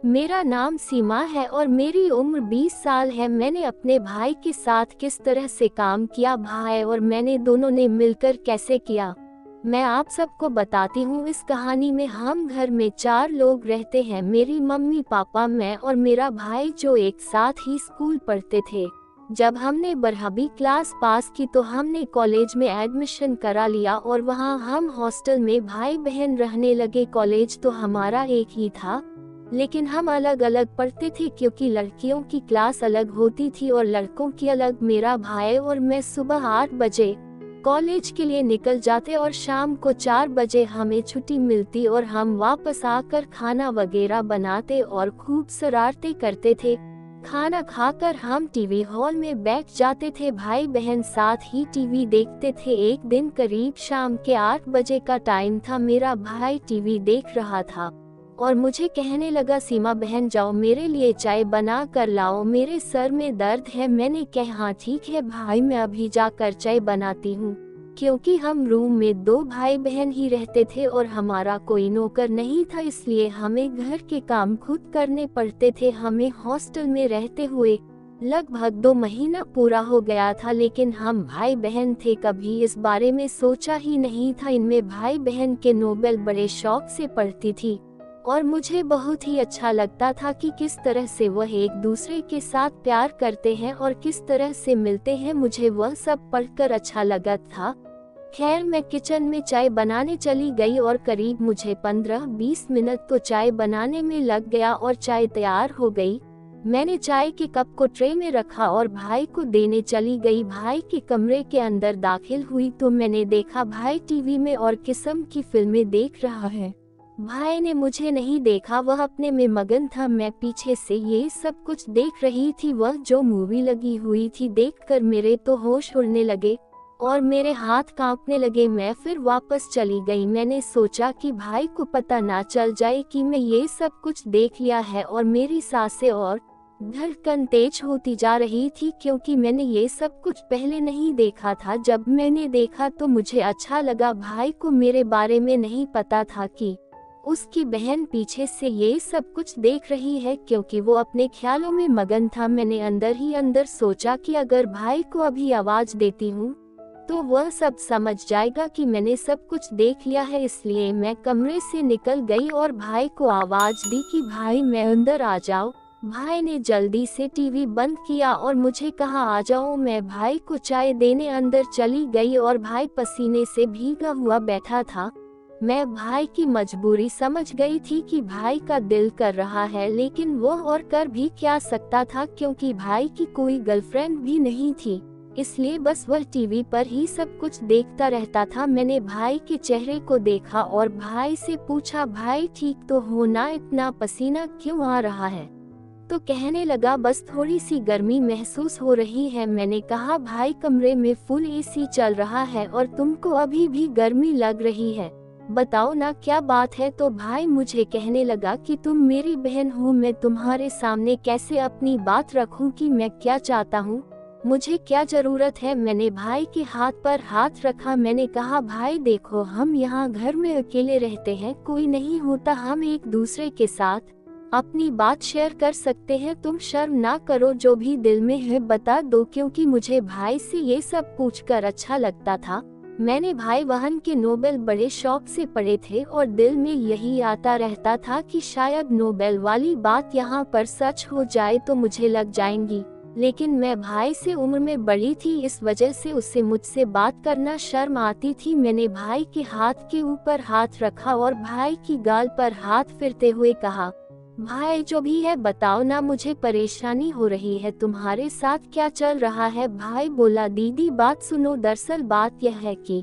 मेरा नाम सीमा है और मेरी उम्र 20 साल है। मैंने अपने भाई के साथ किस तरह से काम किया, भाई और मैंने दोनों ने मिलकर कैसे किया, मैं आप सबको बताती हूँ। इस कहानी में हम घर में 4 लोग रहते हैं, मेरी मम्मी, पापा, मैं और मेरा भाई, जो एक साथ ही स्कूल पढ़ते थे। जब हमने 12वीं क्लास पास की तो हमने कॉलेज में एडमिशन करा लिया और वहाँ हम हॉस्टल में भाई बहन रहने लगे। कॉलेज तो हमारा एक ही था, लेकिन हम अलग अलग पढ़ते थे क्योंकि लड़कियों की क्लास अलग होती थी और लड़कों की अलग। मेरा भाई और मैं सुबह 8 बजे कॉलेज के लिए निकल जाते और शाम को 4 बजे हमें छुट्टी मिलती और हम वापस आकर खाना वगैरह बनाते और खूब शरारतें करते थे। खाना खाकर हम टीवी हॉल में बैठ जाते थे, भाई बहन साथ ही टीवी देखते थे। एक दिन करीब शाम के 8 बजे का टाइम था, मेरा भाई टीवी देख रहा था और मुझे कहने लगा, सीमा बहन जाओ मेरे लिए चाय बना कर लाओ, मेरे सर में दर्द है। मैंने कहा हाँ ठीक है भाई, मैं अभी जाकर चाय बनाती हूँ। क्योंकि हम रूम में 2 भाई बहन ही रहते थे और हमारा कोई नौकर नहीं था, इसलिए हमें घर के काम खुद करने पड़ते थे। हमें हॉस्टल में रहते हुए लगभग 2 महीना पूरा हो गया था, लेकिन हम भाई बहन थे, कभी इस बारे में सोचा ही नहीं था। इनमें भाई बहन के नोबेल बड़े शौक से पढ़ती थी और मुझे बहुत ही अच्छा लगता था कि किस तरह से वह एक दूसरे के साथ प्यार करते हैं और किस तरह से मिलते हैं। मुझे वह सब पढ़कर अच्छा लगा था। खैर, मैं किचन में चाय बनाने चली गई और करीब मुझे 15-20 मिनट तो चाय बनाने में लग गया और चाय तैयार हो गई। मैंने चाय के कप को ट्रे में रखा और भाई को देने चली गई। भाई के कमरे के अंदर दाखिल हुई तो मैंने देखा भाई टीवी में और किस्म की फिल्में देख रहा है। भाई ने मुझे नहीं देखा, वह अपने में मगन था। मैं पीछे से ये सब कुछ देख रही थी। वह जो मूवी लगी हुई थी देखकर मेरे तो होश उड़ने लगे और मेरे हाथ कांपने लगे। मैं फिर वापस चली गई। मैंने सोचा कि भाई को पता ना चल जाए कि मैं ये सब कुछ देख लिया है और मेरी सांसें और धड़कन तेज होती जा रही थी क्योंकि मैंने ये सब कुछ पहले नहीं देखा था। जब मैंने देखा तो मुझे अच्छा लगा। भाई को मेरे बारे में नहीं पता था कि उसकी बहन पीछे से ये सब कुछ देख रही है, क्योंकि वो अपने ख्यालों में मगन था। मैंने अंदर ही अंदर सोचा कि अगर भाई को अभी आवाज देती हूँ तो वह सब समझ जाएगा कि मैंने सब कुछ देख लिया है। इसलिए मैं कमरे से निकल गई और भाई को आवाज दी कि भाई मैं अंदर आ जाओ। भाई ने जल्दी से टीवी बंद किया और मुझे कहा आ जाओ। मैं भाई को चाय देने अंदर चली गई और भाई पसीने से भीगा हुआ बैठा था। मैं भाई की मजबूरी समझ गई थी कि भाई का दिल कर रहा है, लेकिन वो और कर भी क्या सकता था क्योंकि भाई की कोई गर्लफ्रेंड भी नहीं थी, इसलिए बस वह टीवी पर ही सब कुछ देखता रहता था। मैंने भाई के चेहरे को देखा और भाई से पूछा, भाई ठीक तो हो ना, इतना पसीना क्यों आ रहा है? तो कहने लगा, बस थोड़ी सी गर्मी महसूस हो रही है। मैंने कहा, भाई कमरे में फुल एसी चल रहा है और तुमको अभी भी गर्मी लग रही है, बताओ ना क्या बात है? तो भाई मुझे कहने लगा कि तुम मेरी बहन हो, मैं तुम्हारे सामने कैसे अपनी बात रखूं कि मैं क्या चाहता हूं, मुझे क्या जरूरत है? मैंने भाई के हाथ पर हाथ रखा। मैंने कहा, भाई देखो, हम यहाँ घर में अकेले रहते हैं, कोई नहीं होता, हम एक दूसरे के साथ अपनी बात शेयर कर सकते हैं। तुम शर्म ना करो, जो भी दिल में है बता दो, क्योंकि मुझे भाई से ये सब पूछकर अच्छा लगता था। मैंने भाई बहन के नोबेल बड़े शौक से पढ़े थे और दिल में यही आता रहता था कि शायद नोबेल वाली बात यहाँ पर सच हो जाए तो मुझे लग जाएंगी। लेकिन मैं भाई से उम्र में बड़ी थी, इस वजह से उससे मुझसे बात करना शर्म आती थी। मैंने भाई के हाथ के ऊपर हाथ रखा और भाई की गाल पर हाथ फिरते हुए कहा, भाई जो भी है बताओ ना, मुझे परेशानी हो रही है, तुम्हारे साथ क्या चल रहा है? भाई बोला, दीदी बात सुनो, दरअसल बात यह है कि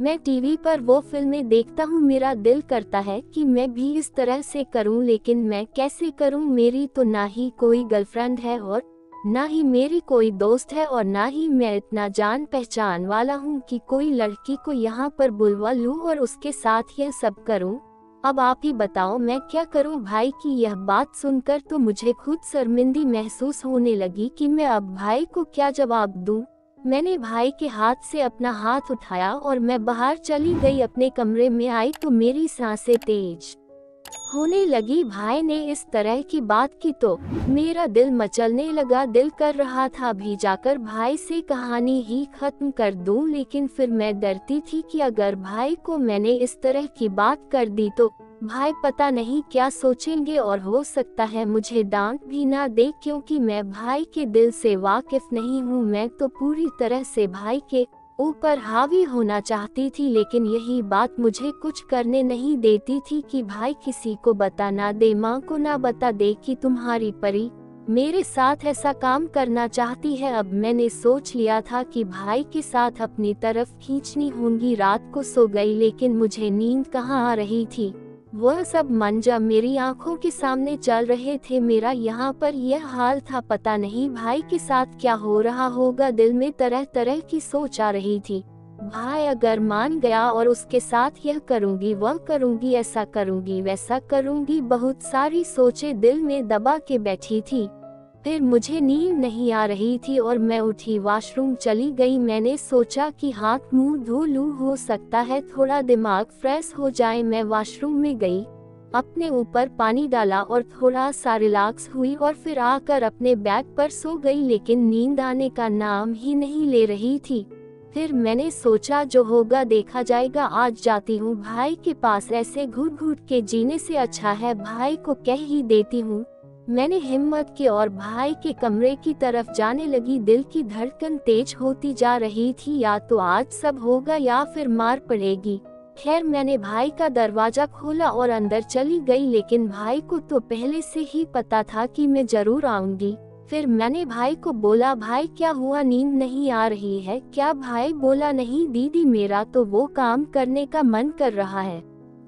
मैं टीवी पर वो फिल्में देखता हूँ, मेरा दिल करता है कि मैं भी इस तरह से करूँ, लेकिन मैं कैसे करूँ? मेरी तो ना ही कोई गर्लफ्रेंड है और ना ही मेरी कोई दोस्त है और ना ही मैं इतना जान पहचान वाला हूँ कि कोई लड़की को यहाँ पर बुलवा लूँ और उसके साथ यह सब करूँ। अब आप ही बताओ मैं क्या करूं? भाई की यह बात सुनकर तो मुझे खुद शर्मिंदी महसूस होने लगी कि मैं अब भाई को क्या जवाब दूं। मैंने भाई के हाथ से अपना हाथ उठाया और मैं बाहर चली गई। अपने कमरे में आई तो मेरी सांसें तेज होने लगी। भाई ने इस तरह की बात की तो मेरा दिल मचलने लगा। दिल कर रहा था भी जाकर भाई से कहानी ही खत्म कर दूं, लेकिन फिर मैं डरती थी कि अगर भाई को मैंने इस तरह की बात कर दी तो भाई पता नहीं क्या सोचेंगे और हो सकता है मुझे डांट भी ना दे, क्योंकि मैं भाई के दिल से वाकिफ नहीं हूँ। मैं तो पूरी तरह से भाई के ऊपर हावी होना चाहती थी, लेकिन यही बात मुझे कुछ करने नहीं देती थी कि भाई किसी को बता ना दे, माँ को ना बता दे कि तुम्हारी परी मेरे साथ ऐसा काम करना चाहती है। अब मैंने सोच लिया था कि भाई के साथ अपनी तरफ खींचनी होंगी। रात को सो गई, लेकिन मुझे नींद कहाँ आ रही थी। वह सब मंजर मेरी आंखों के सामने चल रहे थे। मेरा यहाँ पर यह हाल था, पता नहीं भाई के साथ क्या हो रहा होगा। दिल में तरह तरह की सोच आ रही थी। भाई अगर मान गया और उसके साथ यह करूँगी, वह करूँगी, ऐसा करूँगी, वैसा करूँगी, बहुत सारी सोचें दिल में दबा के बैठी थी। फिर मुझे नींद नहीं आ रही थी और मैं उठी, वॉशरूम चली गई। मैंने सोचा कि हाथ मुंह धो लूं, हो सकता है थोड़ा दिमाग फ्रेश हो जाए। मैं वॉशरूम में गई, अपने ऊपर पानी डाला और थोड़ा सा रिलैक्स हुई और फिर आकर अपने बैग पर सो गई, लेकिन नींद आने का नाम ही नहीं ले रही थी। फिर मैंने सोचा जो होगा देखा जाएगा, आज जाती हूँ भाई के पास। ऐसे घुट घुट के जीने से अच्छा है भाई को कह ही देती हूँ। मैंने हिम्मत की और भाई के कमरे की तरफ जाने लगी। दिल की धड़कन तेज होती जा रही थी। या तो आज सब होगा या फिर मार पड़ेगी। खैर मैंने भाई का दरवाजा खोला और अंदर चली गई, लेकिन भाई को तो पहले से ही पता था कि मैं जरूर आऊंगी। फिर मैंने भाई को बोला, भाई क्या हुआ, नींद नहीं आ रही है क्या? भाई बोला, नहीं दीदी, मेरा तो वो काम करने का मन कर रहा है,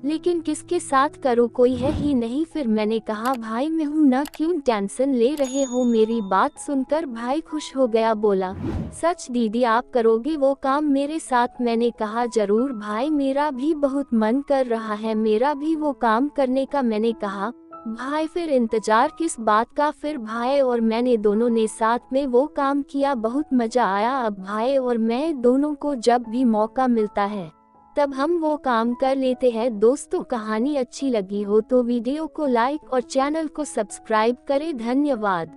लेकिन किसके साथ करूँ, कोई है ही नहीं। फिर मैंने कहा, भाई मैं हूँ ना, क्यों टेंशन ले रहे हो? मेरी बात सुनकर भाई खुश हो गया, बोला, सच दीदी आप करोगे वो काम मेरे साथ? मैंने कहा जरूर भाई, मेरा भी बहुत मन कर रहा है, मेरा भी वो काम करने का। मैंने कहा भाई फिर इंतजार किस बात का? फिर भाई और मैंने दोनों ने साथ में वो काम किया, बहुत मजा आया। अब भाई और मैं दोनों को जब भी मौका मिलता है तब हम वो काम कर लेते हैं। दोस्तों कहानी अच्छी लगी हो तो वीडियो को लाइक और चैनल को सब्सक्राइब करें। धन्यवाद।